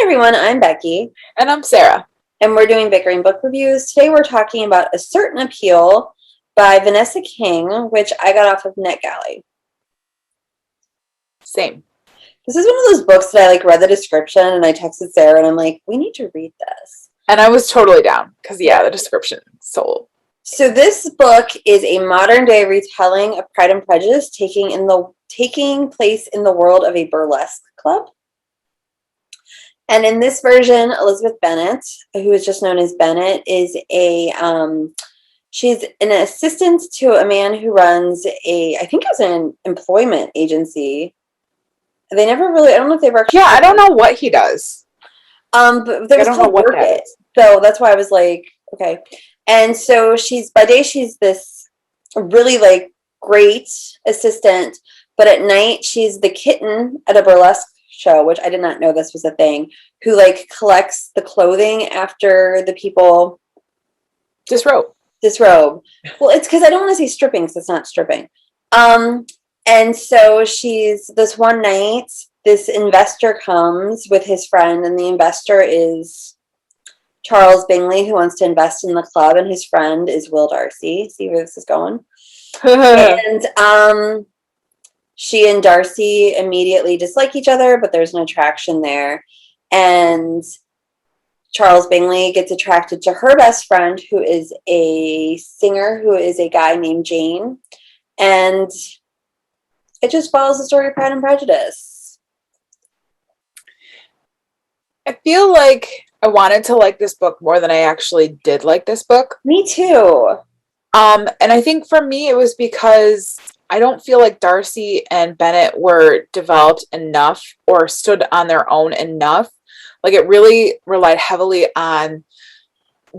everyone, I'm Becky. And I'm Sarah. And we're doing Bickering Book Reviews. Today we're talking about A Certain Appeal by Vanessa King, which I got off of NetGalley. Same. This is one of those books that I read the description and I texted Sarah and I'm like, we need to read this. And I was totally down because, the description sold. So this book is a modern day retelling of Pride and Prejudice taking place in the world of a burlesque club. And in this version, Elizabeth Bennet, who is just known as Bennet, is she's an assistant to a man who runs I think it was an employment agency. They never really, I don't know if they ever actually. Yeah, I don't know what he does. But there was called Work It. So that's why I was like, okay. And so by day she's this really great assistant, but at night she's the kitten at a burlesque show, which I did not know this was a thing, who collects the clothing after the people disrobe. Well, it's because I don't want to say stripping because it's not stripping. And so she's this one night, this investor comes with his friend, and the investor is Charles Bingley, who wants to invest in the club, and his friend is Will Darcy. See where this is going? And she and Darcy immediately dislike each other, but there's no attraction there. And Charles Bingley gets attracted to her best friend, who is a singer, who is a guy named Jane. And it just follows the story of Pride and Prejudice. I feel like I wanted to like this book more than I actually did like this book. Me too. And I think for me it was because I don't feel like Darcy and Bennet were developed enough or stood on their own enough. It really relied heavily on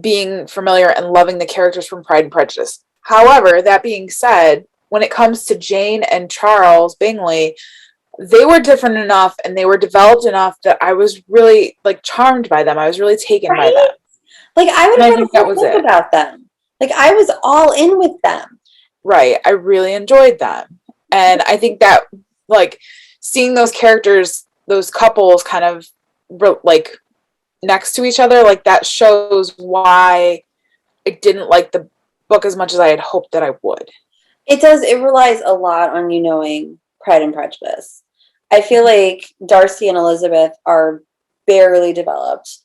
being familiar and loving the characters from Pride and Prejudice. However, that being said, when it comes to Jane and Charles Bingley, they were different enough and they were developed enough that I was really charmed by them. I was really taken by them. I would have a whole book about them. I was all in with them. Right. I really enjoyed them. And I think that seeing those characters, those couples kind of next to each other, that shows why I didn't like the book as much as I had hoped that I would. It does. It relies a lot on you knowing Pride and Prejudice. I feel like Darcy and Elizabeth are barely developed.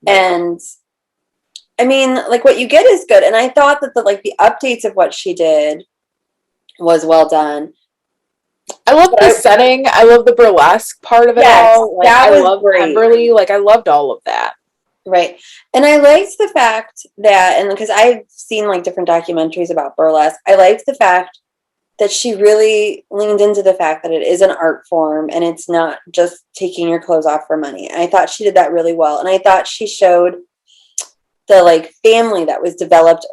And I mean, what you get is good. And I thought that the updates of what she did was well done. I love the setting. I love the burlesque part of it all. I love Pemberley. I loved all of that. Right. And I liked the fact that, and because I've seen different documentaries about burlesque, I liked the fact that she really leaned into the fact that it is an art form and it's not just taking your clothes off for money. And I thought she did that really well. And I thought she showed the family that was developed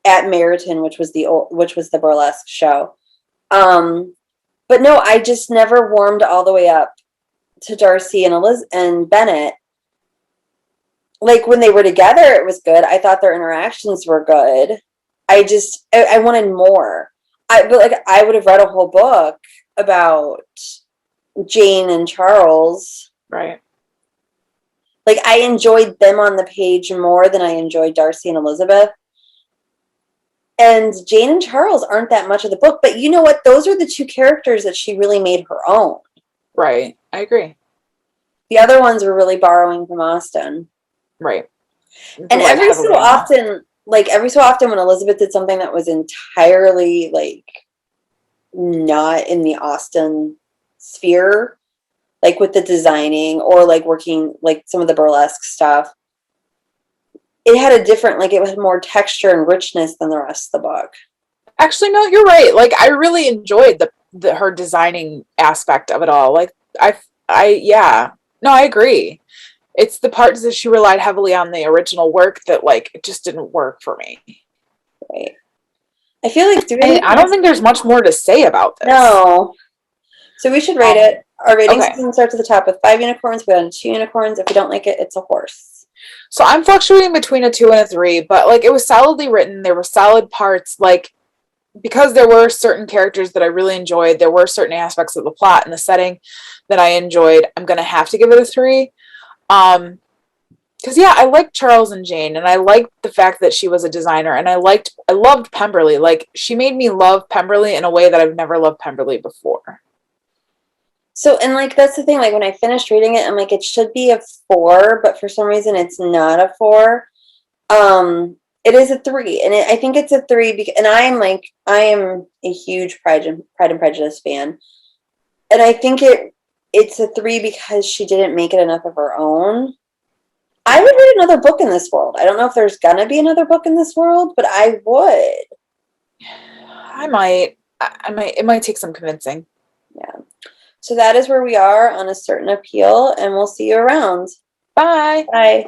at Meryton, which was the burlesque show. But no, I just never warmed all the way up to Darcy and Bennet. When they were together, it was good. I thought their interactions were good. I wanted more. I would have read a whole book about Jane and Charles. Right. I enjoyed them on the page more than I enjoyed Darcy and Elizabeth. And Jane and Charles aren't that much of the book, but you know what? Those are the two characters that she really made her own. Right. I agree. The other ones were really borrowing from Austen. Right. And every so often when Elizabeth did something that was entirely not in the Austen sphere, with the designing or working some of the burlesque stuff, it had a different, it had more texture and richness than the rest of the book. Actually, no, you're right. I really enjoyed her designing aspect of it all. No, I agree. It's the parts that she relied heavily on the original work that it just didn't work for me. Right. I feel I don't think there's much more to say about this. No. So we should rate it. Our rating system starts at the top with 5 unicorns. We got 2 unicorns. If you don't like it, it's a horse. So I'm fluctuating between a 2 and a 3, but it was solidly written. There were solid parts. Because there were certain characters that I really enjoyed, there were certain aspects of the plot and the setting that I enjoyed, I'm going to have to give it a 3. Because yeah, I liked Charles and Jane, and I liked the fact that she was a designer, and I loved Pemberley. Like she made me love Pemberley in a way that I've never loved Pemberley before. So, and like that's the thing, like when I finished reading it, I'm like, it should be a 4, but for some reason it's not a 4. It is a 3, and I think it's a 3 because, and I am a huge Pride and Prejudice fan, and I think it's a 3 because she didn't make it enough of her own. I would read another book in this world. I don't know if there's gonna be another book in this world, but I would. I might, I might. It might take some convincing. Yeah. So that is where we are on A Certain Appeal, and we'll see you around. Bye. Bye.